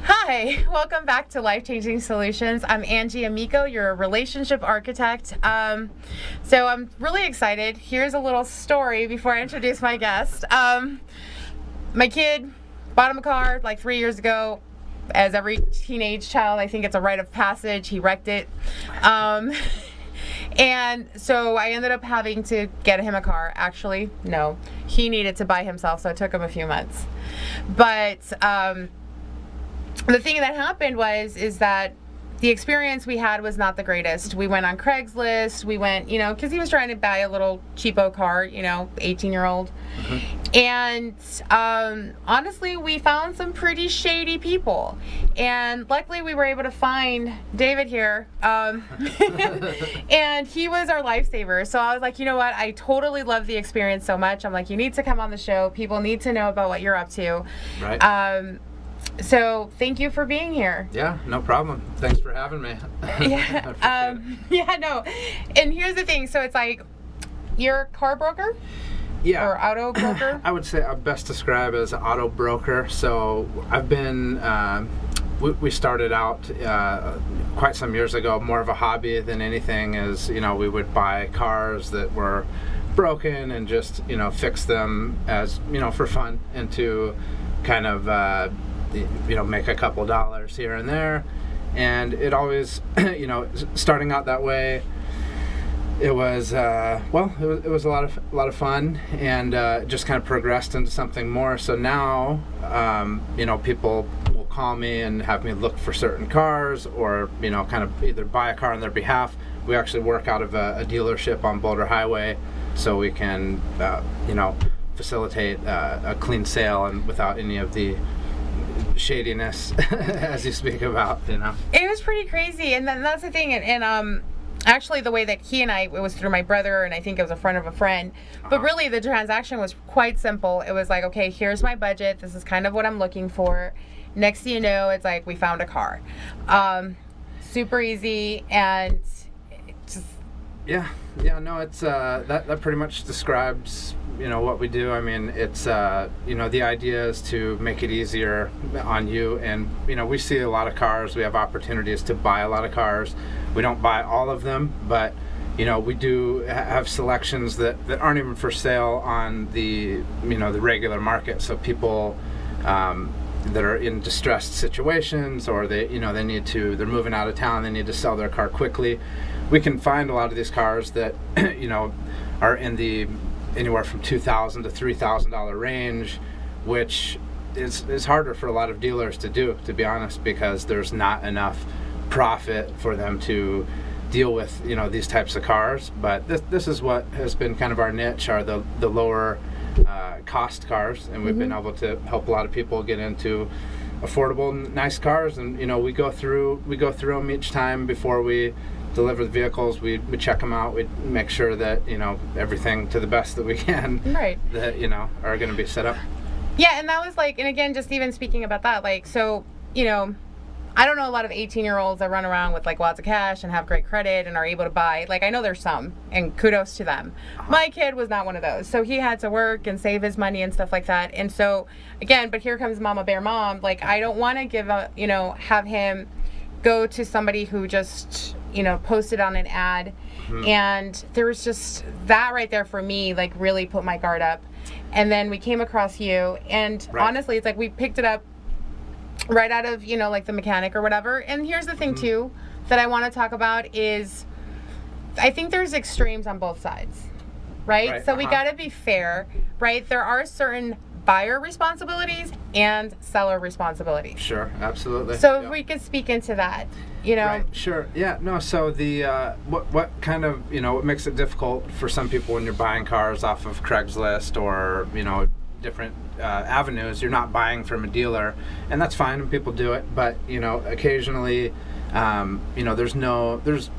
Hi, welcome back to Life Changing Solutions. I'm Angie Amico, your relationship architect. So I'm really excited. Here's a little story before I introduce my guest. My kid bought him a car like 3 years ago. As every teenage child, I think it's a rite of passage. He wrecked it. And so I ended up having to get him a car. Actually, no, he needed to buy himself, so it took him a few months. But the thing that happened is that the experience we had was not the greatest. We went on Craigslist. We went, because he was trying to buy a little cheapo car, 18-year-old. Mm-hmm. And honestly, we found some pretty shady people. And luckily, we were able to find David here. And he was our lifesaver. So I was like, you know what? I totally love the experience so much. I'm like, you need to come on the show. People need to know about what you're up to. Right. So thank you for being here. Yeah, no problem. Thanks for having me. Yeah. No. And here's the thing. So it's like, you're a car broker? Yeah. Or auto broker? I would say I best describe as an auto broker. So I've been, we started out quite some years ago, more of a hobby than anything, as, we would buy cars that were broken and just, fix them as, for fun, and to kind of, make a couple dollars here and there. And it always, starting out that way, it was it was a lot of fun, and just kind of progressed into something more. So now, people will call me and have me look for certain cars, or kind of either buy a car on their behalf. We actually work out of a dealership on Boulder Highway, so we can facilitate a clean sale and without any of the shadiness as you speak about. It was pretty crazy, and that's the thing. And actually, the way that he and it was through my brother, and I think it was a friend of a friend. But really, the transaction was quite simple. It was like, okay, here's my budget. This is kind of what I'm looking for. Next thing you know, it's like we found a car. Super easy, and just it's that pretty much describes what we do. I mean, it's the idea is to make it easier on you, and we see a lot of cars. We have opportunities to buy a lot of cars. We don't buy all of them, but we do have selections that aren't even for sale on the the regular market. So people that are in distressed situations, or they're moving out of town, they need to sell their car quickly. We can find a lot of these cars that are in the anywhere from $2,000 to $3,000 range, which is harder for a lot of dealers to do, to be honest, because there's not enough profit for them to deal with these types of cars. But this is what has been kind of our niche, are the lower cost cars, and we've been able to help a lot of people get into affordable, nice cars. And we go through them each time before we deliver the vehicles. We check them out. We make sure that everything to the best that we can, right, that are going to be set up. Yeah, and that was like, and again, just even speaking about that, like, so I don't know a lot of 18-year-olds that run around with like lots of cash and have great credit and are able to buy. Like, I know there's some, and kudos to them. My kid was not one of those, so he had to work and save his money and stuff like that. And so again, but here comes Mama Bear Mom. Like, I don't want to have him go to somebody who just posted on an ad. And there was just that right there for me, like, really put my guard up. And then we came across you, and honestly, it's like we picked it up right out of like the mechanic or whatever. And here's the thing too that I want to talk about is, I think there's extremes on both sides, right? So we got to be fair, right? There are certain buyer responsibilities and seller responsibilities. Sure, absolutely. So if we could speak into that, Right, sure. Yeah, no, so the what kind of what makes it difficult for some people when you're buying cars off of Craigslist or different avenues, you're not buying from a dealer, and that's fine, and people do it, but occasionally there's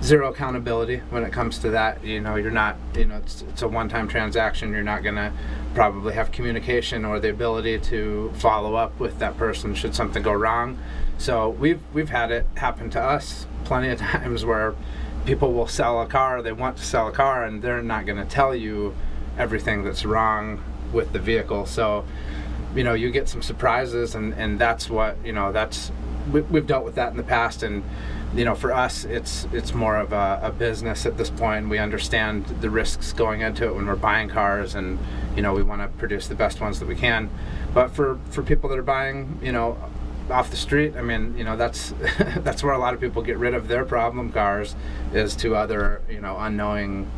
zero accountability when it comes to that. You're not, it's a one-time transaction. You're not gonna probably have communication or the ability to follow up with that person should something go wrong. So we've had it happen to us plenty of times where people will sell a car, they want to sell a car, and they're not going to tell you everything that's wrong with the vehicle. So you get some surprises, and that's what, we've dealt with that in the past, and for us, it's more of a business at this point. We understand the risks going into it when we're buying cars, and we want to produce the best ones that we can. But for people that are buying, off the street, I mean, that's that's where a lot of people get rid of their problem cars, is to other, unknowing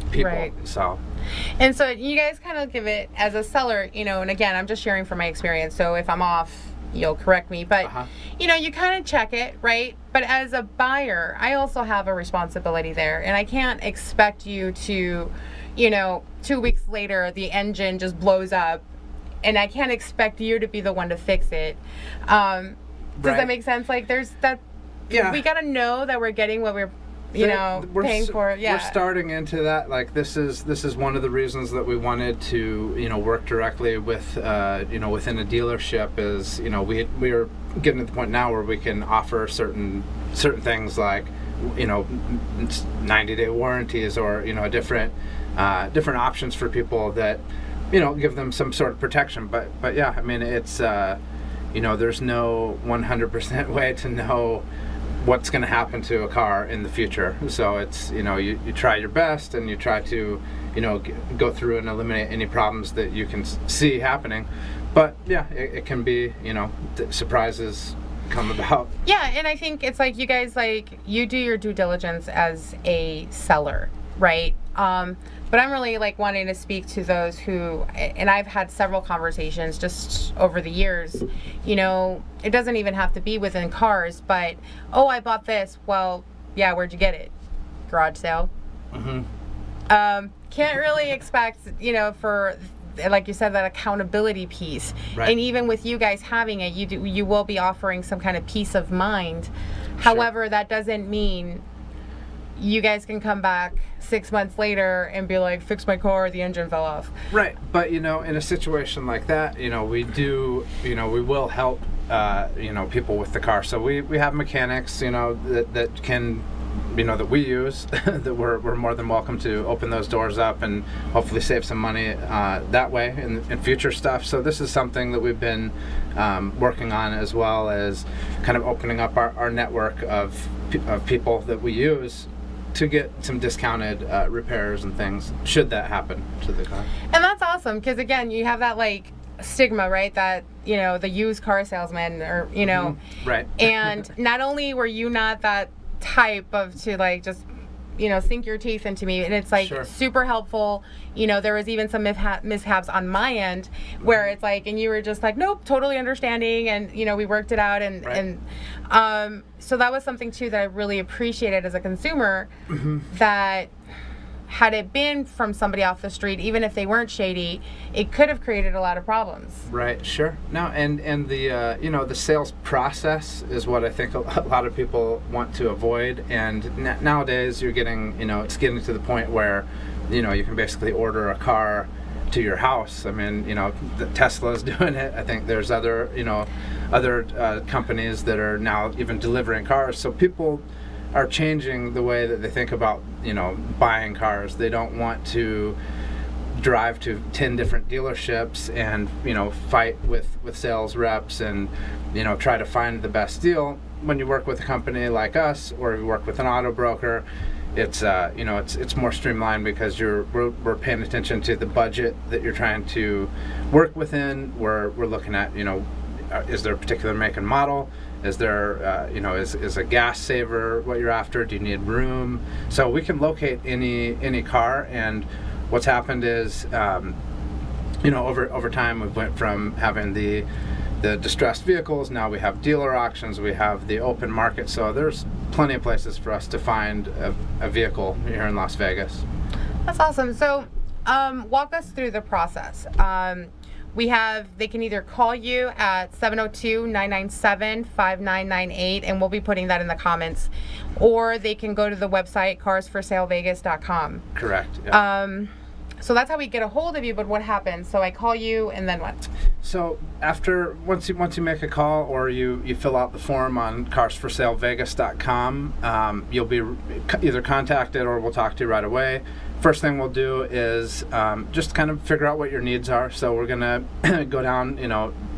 people. Right. So. And so you guys kind of give it as a seller, and again, I'm just sharing from my experience. So if I'm off, you'll correct me, but you kind of check it, right? But as a buyer, I also have a responsibility there, and I can't expect you to, 2 weeks later the engine just blows up, and I can't expect you to be the one to fix it. Does that make sense? Like, there's that. Yeah. We got to know that we're getting what we're paying for. Yeah. We're starting into that. Like, this is one of the reasons that we wanted to, work directly with, within a dealership, is, we are getting to the point now where we can offer certain things like, 90-day warranties, or, different options for people that, give them some sort of protection. But yeah, I mean, it's, there's no 100% way to know what's going to happen to a car in the future. So it's, you try your best, and you try to, go through and eliminate any problems that you can see happening. But yeah, it can be, surprises come about. Yeah, and I think it's like, you guys, like, you do your due diligence as a seller, right? But I'm really like wanting to speak to those who, and I've had several conversations just over the years, it doesn't even have to be within cars, but, oh, I bought this. Well, yeah, where'd you get it? Garage sale. Can't really expect, for, like you said, that accountability piece. Right. And even with you guys having it, you will be offering some kind of peace of mind. However, that doesn't mean you guys can come back 6 months later and be like, fix my car, the engine fell off. Right. But, in a situation like that, we will help, people with the car. So we have mechanics, that can, that we use, that we're more than welcome to open those doors up and hopefully save some money that way in future stuff. So this is something that we've been working on, as well as kind of opening up our network of people that we use to get some discounted repairs and things, should that happen to the car. And that's awesome, because again, you have that like stigma, right? That, the used car salesman, or, Right. And not only were you not that type of to like just, sink your teeth into me, and it's like super helpful. There was even some mishaps on my end where it's like, and you were just like, nope, totally understanding, and we worked it out, and so that was something too that I really appreciated as a consumer, that had it been from somebody off the street, even if they weren't shady, it could have created a lot of problems. Right, sure. No, and the the sales process is what I think a lot of people want to avoid. And nowadays, you're getting, it's getting to the point where, you can basically order a car to your house. I mean, the Tesla's doing it. I think there's other, other companies that are now even delivering cars. So people are changing the way that they think about, buying cars. They don't want to drive to 10 different dealerships and, fight with sales reps and, try to find the best deal. When you work with a company like us, or you work with an auto broker, it's it's more streamlined, because we're paying attention to the budget that you're trying to work within. We're looking at, is there a particular make and model? Is there, is a gas saver what you're after? Do you need room? So we can locate any car. And what's happened is, over time, we went from having the distressed vehicles. Now we have dealer auctions. We have the open market. So there's plenty of places for us to find a vehicle here in Las Vegas. That's awesome. So walk us through the process. They can either call you at 702-997-5998, and we'll be putting that in the comments, or they can go to the website carsforsalevegas.com. Correct. Yeah. So that's how we get a hold of you, but what happens? So I call you, and then what? So once you make a call or you fill out the form on carsforsalevegas.com, you'll be either contacted or we'll talk to you right away. First thing we'll do is just kind of figure out what your needs are. So we're gonna go down,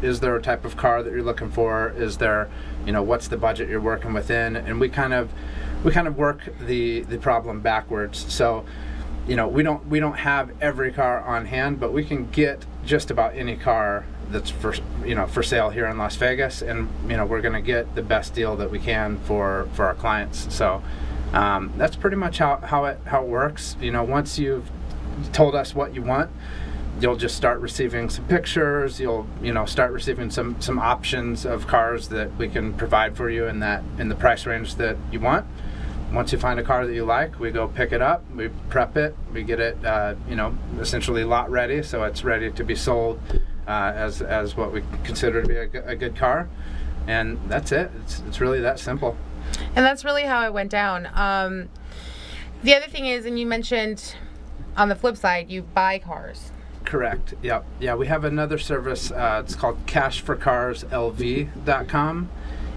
is there a type of car that you're looking for? Is there, what's the budget you're working within? And we kind of work the problem backwards. So we don't have every car on hand, but we can get just about any car that's for sale here in Las Vegas, and we're going to get the best deal that we can for our clients. So that's pretty much how it works. Once you've told us what you want, you'll just start receiving some pictures. You'll start receiving some options of cars that we can provide for you in the price range that you want. Once you find a car that you like, we go pick it up, we prep it, we get it, essentially lot ready, so it's ready to be sold as what we consider to be a good car, and that's it. It's really that simple. And that's really how it went down. The other thing is, and you mentioned on the flip side, you buy cars. Correct. Yep. Yeah, we have another service. It's called cashforcarslv.com.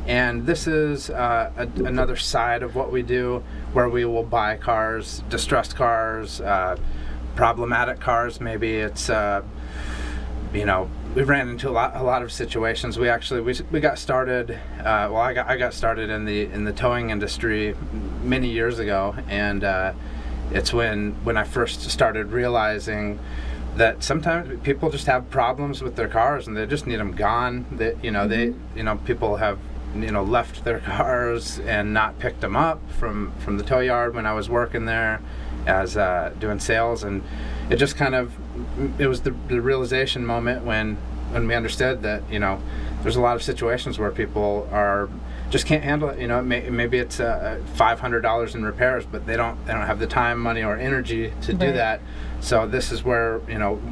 And this is another side of what we do, where we will buy cars, distressed cars, problematic cars. Maybe it's, we ran into a lot of situations. We got started. I got started in the towing industry many years ago, and it's when I first started realizing that sometimes people just have problems with their cars and they just need them gone. That people have left their cars and not picked them up from the tow yard when I was working there as doing sales, and it just it was the realization moment when we understood that there's a lot of situations where people just can't handle it. Maybe it's $500 in repairs, but they don't have the time, money, or energy to do that. So this is where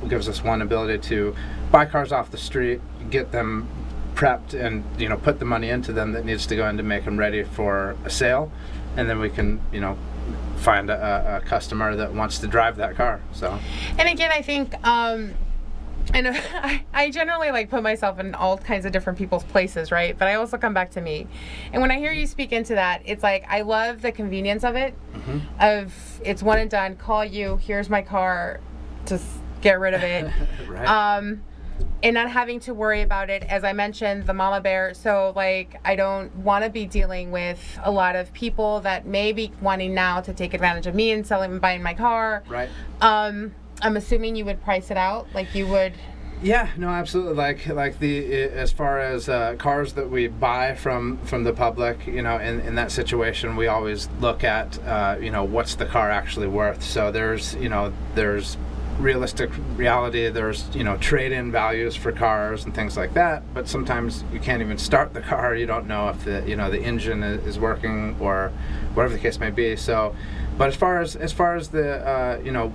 gives us one ability to buy cars off the street, get them prepped, and put the money into them that needs to go in to make them ready for a sale, and then we can find a customer that wants to drive that car. So, and again, I think I generally put myself in all kinds of different people's places, right? But I also come back to me, and when I hear you speak into that, it's I love the convenience of it. Of it's one and done. Call you. Here's my car. Just get rid of it. Right. And not having to worry about it, as I mentioned, the mama bear. So I don't want to be dealing with a lot of people that may be wanting now to take advantage of me and selling and buying my car. Right. I'm assuming you would price it out like you would. Yeah, no, absolutely. As far as cars that we buy from the public, in that situation, we always look at what's the car actually worth. So there's realistic reality, there's trade-in values for cars and things like that, but sometimes you can't even start the car. You don't know if the engine is working or whatever the case may be. So but as far as the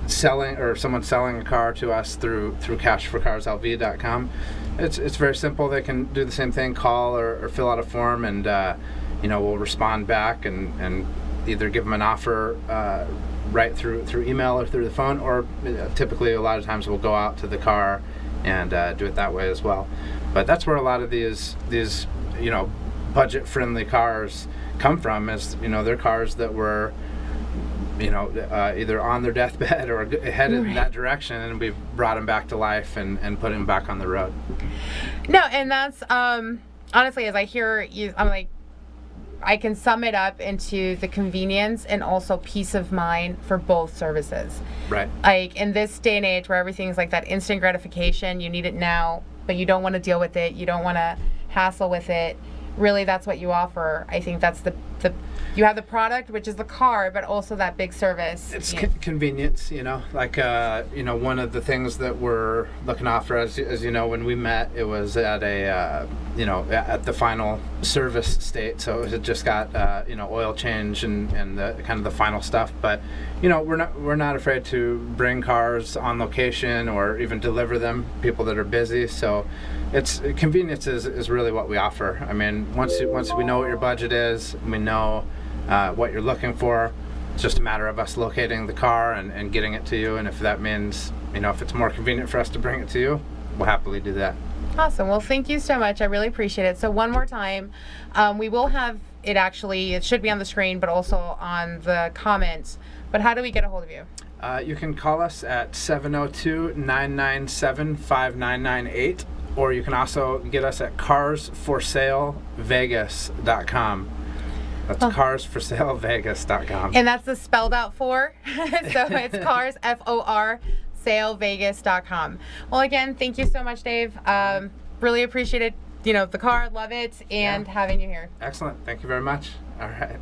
selling, or someone selling a car to us through cashforcarslv.com, it's very simple. They can do the same thing, call or fill out a form, and we'll respond back and either give them an offer right through email or through the phone, or typically a lot of times we'll go out to the car and do it that way as well. But that's where a lot of these budget-friendly cars come from, is they're cars that were either on their deathbed or headed in that direction, and we've brought them back to life and put them back on the road. No, and that's honestly, as I hear you, I'm I can sum it up into the convenience and also peace of mind for both services. Right. In this day and age where everything's that instant gratification, you need it now, but you don't want to deal with it, you don't want to hassle with it. Really, that's what you offer. I think that's the you have the product, which is the car, but also that big service. It's convenience, one of the things that we're looking after, as when we met, it was at at the final service state. So it just got, oil change and the kind of the final stuff. But, we're not afraid to bring cars on location or even deliver them, people that are busy. So convenience is really what we offer. I mean, once we know what your budget is, we know what you're looking for, It's just a matter of us locating the car and getting it to you. And if that means, if it's more convenient for us to bring it to you, we'll happily do that. Awesome. Well, thank you so much. I really appreciate it. So one more time, we will have it should be on the screen, but also on the comments. But how do we get a hold of you? You can call us at 702-997-5998, or you can also get us at carsforsalevegas.com. That's carsforsalevegas.com. And that's the spelled out for. So it's cars, F-O-R, salevegas.com. Well, again, thank you so much, Dave. Really appreciate it. The car, love it, and having you here. Excellent. Thank you very much. All right.